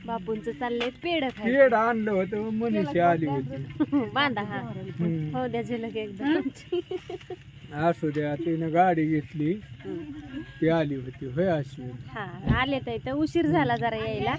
बापूंचं चाललंय पेढ पेढ आणलं होतं मनीषी आली होती बांधा हा हो द्या झलक एकदम असू द्या तिनं गाडी घेतली ती आली होती होय अश्विन हा आले तर उशीर झाला जरा यायला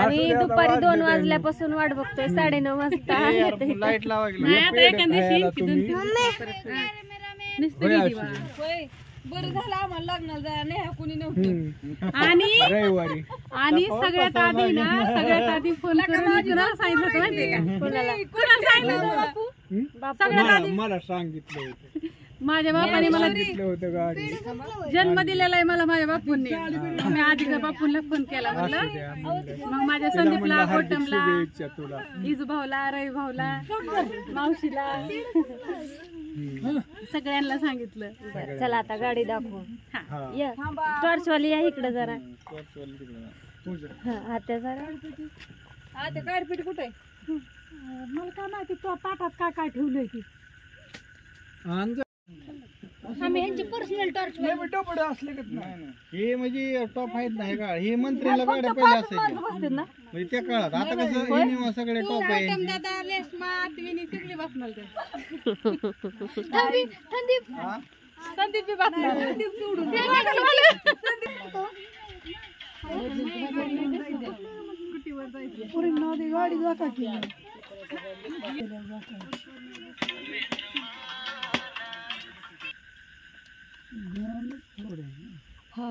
आणि दुपारी 2 वाजल्यापासून वाट बघतोय 9:30 वाजता लाईट बरं झालं आम्हाला लग्नाला जायला नाही कुणी नव्हतं आणि रविवारी आणि सगळ्यात आधी ना सगळ्यात आधी फोन करून कुणाला सांगितलं होतं माहितीये का कुणाला सांगितलं होतं बापू मला सांगितलं होतं माझ्या बापाने मला सांगितलं होतं गाडी जन्म दिलेला आहे मला माझ्या बापूंनी मी आधी बापूंना फोन केला म्हटलं मग माझ्या संदीपला गौतमला तुला इजू भाऊला रवी भाऊला मावशीला सगळ्यांना सांगितलं चला आता गाडी दाखवू टॉर्चवाली या इकडे जरा आता जरा आता गाडीपीठ कुठे मला काय माहिती तो ताटात काय काय ठेवलंय की आम्ही ह्यांची पर्सनल टॉर्च असले हे म्हणजे टॉप आहेत ना हे काळ हे मंत्र्याला गाड्या पहिले असायच्या ना म्हणजे त्या काळात आता कसं इनोवा सगळे टॉप आहे दादा लेस्मात विनी सगळी बसणार संदीप बी बसणार संदीप सोडून गाडी जाता की हा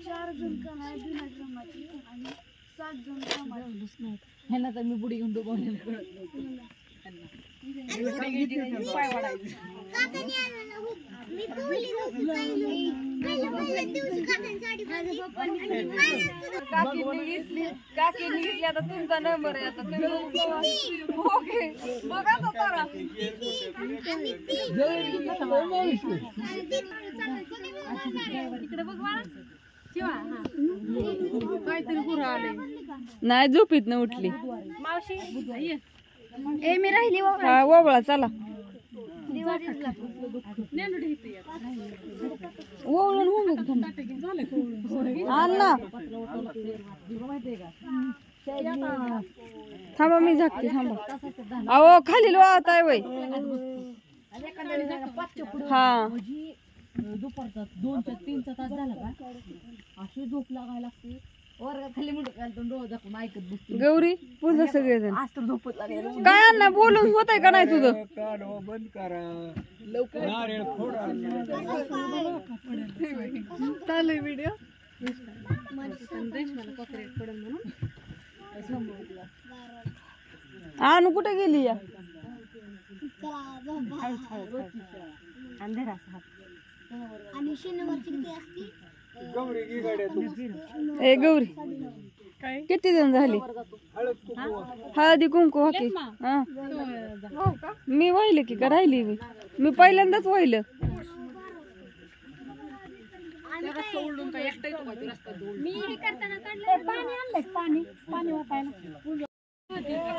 4 जण का नाही बिना क्रमाची आणि 7 जण क्रमाची ह्यांना तर मी बुडी घेऊन डुबवलेलं काकीने घेतली आता तुमचा नंबर आहे आता तुम्ही बघा इकडे बघ काहीतरी गुरा आले नाही झोपीत न उठली मावशी ए मी राहिली ओवळा चला ओवळून थांबा मी झाकते थांबा अहो खाली वाहत आहे वय हा दुपारचा 2-3 तास झाला का अशी झोप लागायला लागते वर्गात खाली मुंडक घालून डोळा दाखवून ऐकत बसते गौरी पुन्हा सगळेजण आज तर झोपत लागले काय अण्णा बोलून होत आहे का नाही तुझं बंद करा लवकर नारळ फोडा चालू व्हिडिओ आणू कुठे गेली या अंधेर आणि शनिवारची किती असती गौरी की गाड्या ए गौरी किती जण झाली हळदी कुंकू हाकी मी वाहिले की का राहिली मी पहिल्यांदाच वाहिलं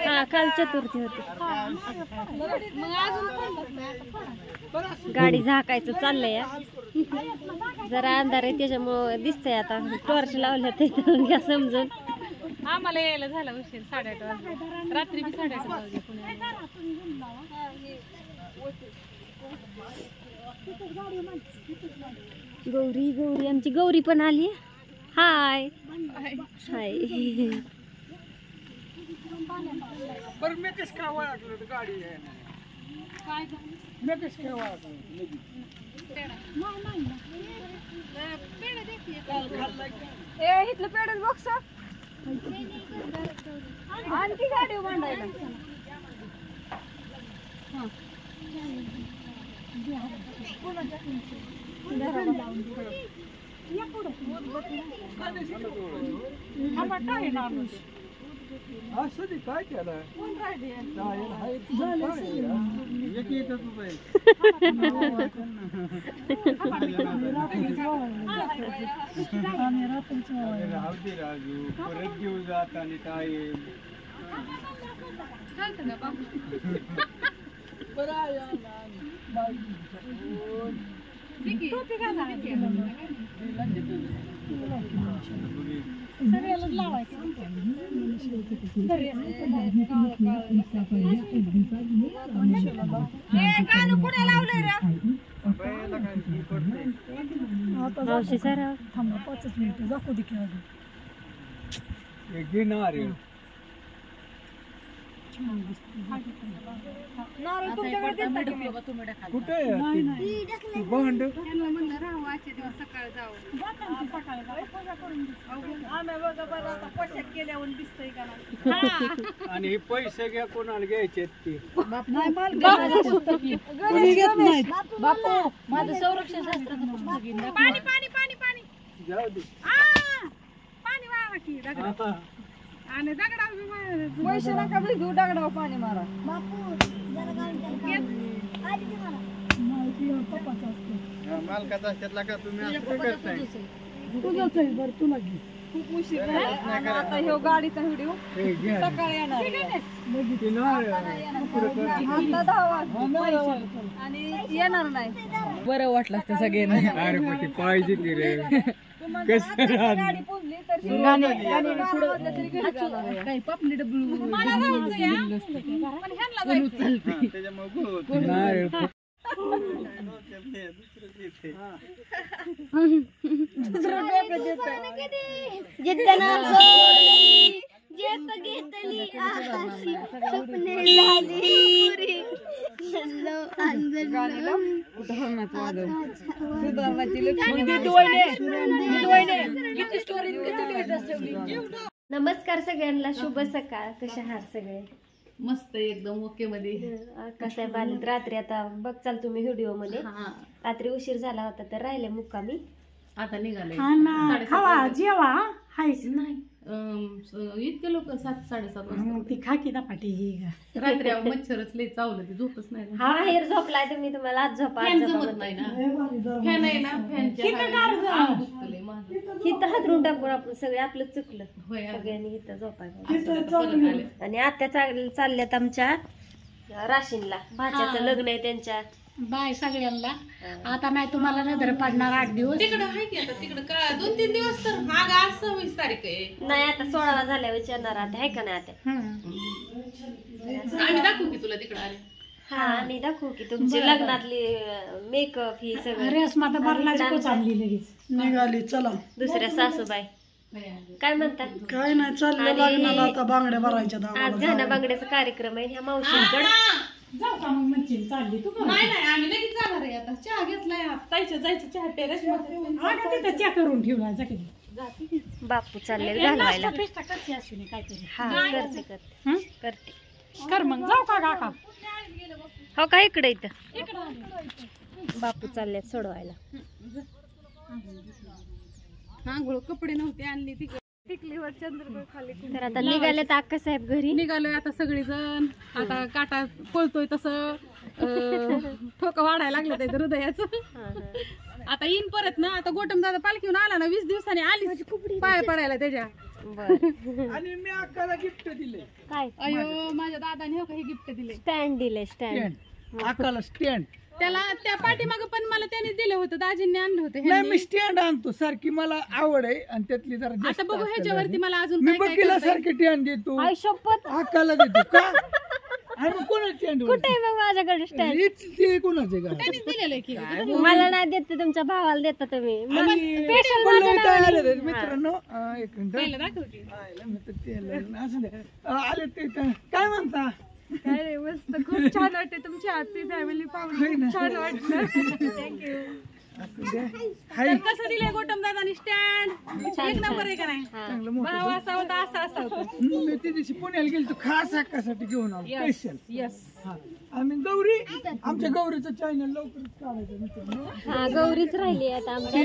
हा काल चतुर्थी होती गाडी झाकायचं चाललंय जरा अंधार आहे त्याच्यामुळं दिसतंय आता टॉर्च लावल्या ते घ्या समजून आम्हाला यायला झाला उशीर 8:30 वाजता रात्री बी 8:30 वाजले गौरी गौरी आमची गौरी पण आली हाय हाय बरं मी कसं काय ओळखलं गाडी मी कसं काय ओळखलं इथलं पेडच बॉक्स आणखी गाडी मांडायला असं ते काय केलं राजू परत घेऊ जात आणि काय मावशी सर थांबा 5 मिनिटं दाखवू दे की अजून. घेणार आहे. कुठे आहे भांड आणि हे पैसे घ्या कोणाला घ्यायचे ते बापू माझं संरक्षण शास्त्राचं पुस्तक आहे. जाऊ दे. पैसे नका घेऊ दगडावर पाणी मारा. मालकाचा असतात का तुम्ही असं करताय तुझंच आहे बरं तुला घे. खूप उशीर झाला. आता ह्यो गाडीचा व्हिडिओ हे घ्या. सकाळी येणार आहे. ते नाही. आता 10 वाजता आणि येणार नाही. बरं वाटलं असतं सगळ्यांना. अरे पण ते पाहिजे की रे कसं गाडी पुजली तर काही पापणी डब्ल्यू नाही रे. नमस्कार सगळ्यांना, शुभ सकाळ. कशा आहात सगळे? मस्त एकदम ओके मध्ये. कसं आहे बालित रात्री आता बघ चाल तुम्ही व्हिडिओ मध्ये रात्री उशीर झाला होता तर राहिले मुक्कामी. आता निघाले जेवा हायच नाही इतके लोक 7-7:30 वाजता ती खाकी ना पाठी रात्री अहो मच्छरच लय चावलं ते झोपच नाही ना. बाहेर झोपलाय तुम्ही, तुम्हाला आज झोपा आज फॅन झोपा जमत नाही ना. फॅन आहे ना, फॅनच्या दुखतं लय माझं. हिथं हातरून टाकून आपण सगळे आपलं चुकलं. होय सगळ्यांनी इथं झोपायचं. आणि आत्या चालल्यात आमच्या राशीनला. भाच्याचं लग्न आहे त्यांच्या. बाय सगळ्यांना. आता नाही तुम्हाला नजर पडणार 8 दिवस. तिकडं आहे की आता तिकडं का 2-3 दिवस तर आज 26 तारीख आहे. नाही आता 16 झाल्या विचारणार आता आहे का नाही आता. आम्ही दाखवू की तुला तिकडं आले. हा आणि दाखवू की तुमची लग्नातली मेकअप ही सगळं. रेसमा तर भरणाची कोच आणली लगेच निघाली. चला दुसऱ्या सासूबाई काय म्हणतात? काय नाही चाललं लग्नाला आता बांगड्या भरायच्या. आज घाण्या बांगड्याचा कार्यक्रम आहे ह्या मावशींकडे. जाऊ का मग म्हणशील चालली तू का? नाही आम्ही लगेच जाणार आहे. आता चहा घेतलाय ताईच्या जायचं चहा टेरेस अगं तिथं चेक करून ठेवला जा की. बापू चालले घालवायला. पेस्टा करते अश्विनी काहीतरी. हा करते करते. कर मग जाऊ का काका? हो का इकडे इथं बापू चालले सोडवायला. आंघोळ कपडे नव्हते आणली टिकलीवर चंद्रपूर खाली. तर आता निघाले तर अक्का साहेब घरी. निघालोय आता सगळीजण. आता काटा पळतोय तसं ठोका वाढायला लागलं त्याचं हृदयाचं. आता येईन परत ना. आता गोटम दादा पालखीहून आला ना 20 दिवसांनी आली पाय पडायला त्याच्या. आणि मी अक्काला गिफ्ट दिले. काय? अयो माझ्या दादाने हो काही गिफ्ट दिले. स्टँड दिले स्टँड. अक्काला स्टँड. त्याला त्या पाठीमागं पण मला त्याने दिलं होतं. दाजींनी आणलं होतं. नाही मी स्टँड आणतो सारखी, मला आवड आहे आणि त्यातली जरा आता जास्त बघू अक्काला ह्याच्यावरती आहे. मला अजून मी काय काय बघितला करता येईल. सारखी स्टँड देतो. आई शपथ अक्काला देतो का? आणि कोणा स्टँड कुठे आहे मग माझ्याकडे स्टँड? ते कोणाचे का? त्यांनीच दिलेलं आहे की. मला नाही देत, तुमच्या भावाला देता तुम्ही. स्पेशल मित्रांनो एक मिनिट पहिलं दाखव की. असं द्या. आले ते इथं. काय म्हणता? काय रे मस्त खूप छान वाटते. तुमची हॅपी फॅमिली पाहून छान वाटलं. थँक्यू. कसं दिलंय गोटम दादानी स्टँड? एक नंबर आहे का नाही? चांगलं मोठं. भाव असा होता असा असा होता. मी त्या दिवशी पुण्याला गेलो तो खास हक्कासाठी घेऊन आलो स्पेशल. यस. आम्ही गौरी आमच्या गौरीचं चॅनल लवकरच काढायचं मित्रांनो. हा गौरीच राहिली आता आमच्या.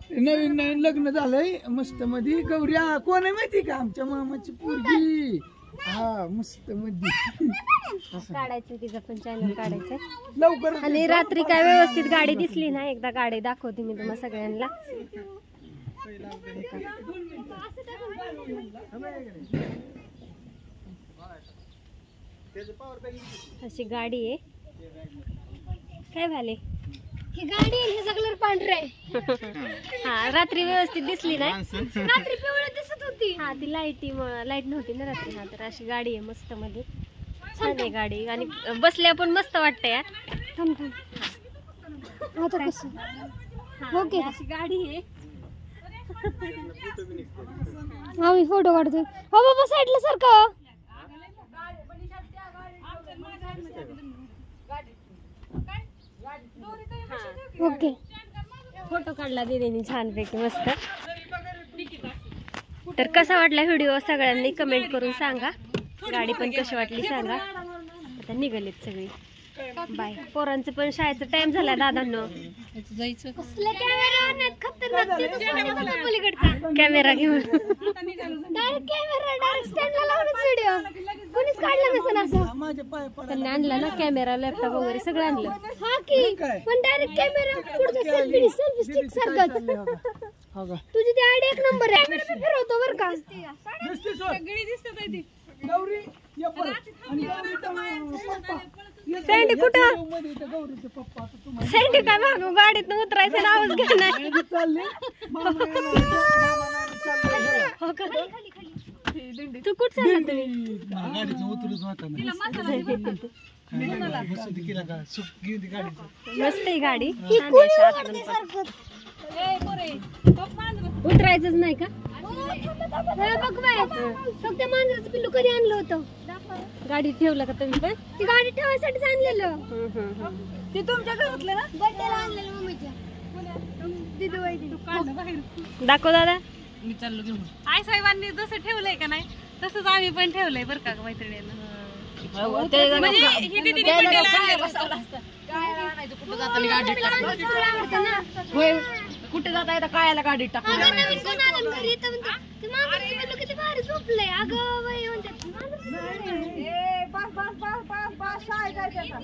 ती नवीन लग्न झालंय मस्त मध्ये. गौरी कोण आहे माहिती का? आमच्या मामाची पोरगी. हा मस्त मध्ये काढायचं तिचं पण चॅनल काढायचं लवकर. आणि रात्री काय व्यवस्थित गाडी दिसली ना एकदा गाडी दाखवते मी तुम्हाला सगळ्यांना. अशी गाडी आहे. काय झाले ही गाडी ह्याचा कलर पांढरा आहे. हा रात्री व्यवस्थित दिसली नाही, रात्री पिवळं दिसत होती. हा ती लाईट नव्हती ना रात्री. हा तर अशी गाडी आहे मस्त मध्ये, छान आहे गाडी आणि बसल्या पण मस्त वाटतंय यार. आता कसं ओके अशी गाडी आहे. आम्ही फोटो काढतोय. हो बाबा साईडला सारखं. ओके फोटो काढला दीदीने छानपैकी मस्त. तर कसा वाटला व्हिडिओ सगळ्यांनी कमेंट करून सांगा. गाडी पण कशी वाटली सांगा. आता निघालीत सगळी. बाय. पोरांचं पण शाळेचा टाइम झाला दादांनो. कॅमेरा घेऊन त्यांनी आणला ना कॅमेरा, लॅपटॉप वगैरे सगळं आणलं. हा की पण डायरेक्ट कॅमेरा पुढचा सेल्फी स्टिक सारखं. तुझी ती आयडी एक नंबर आहे. कॅमेरा फिरवतो बरं का. सगळी दिसत आहे ती. सँडी कुठं? सँडी काय मागं गाडीत उतरायचं नावच घेत नाही. तू कुठं चालला तुम्ही? मस्त आहे गाडी. उतरायचंच नाही का? बघ बाय फक्त मांजराचं पिल्लू कधी आणलं होतं? गाडी ठेवलं का तुम्ही पण? ती गाडी ठेवायसाठीच आणलेलं. ते तुमच्या घरातलं ना? बड्डेला आणलेलं मम्मीच्या. दाखव दादा. मी चाललो घेऊन. आई साहेबांनी जसं ठेवलंय का नाही तसंच आम्ही पण ठेवलंय बरं का मैत्रिणीनं. म्हणजे ही दीदी बड्डेला आणलेलं होतं. कुठे जाता येतं कायाला गाडीत टाकून. किती भारी झोपलंय अगं बाई. बस बस बस बस बस शाळेत जायचं.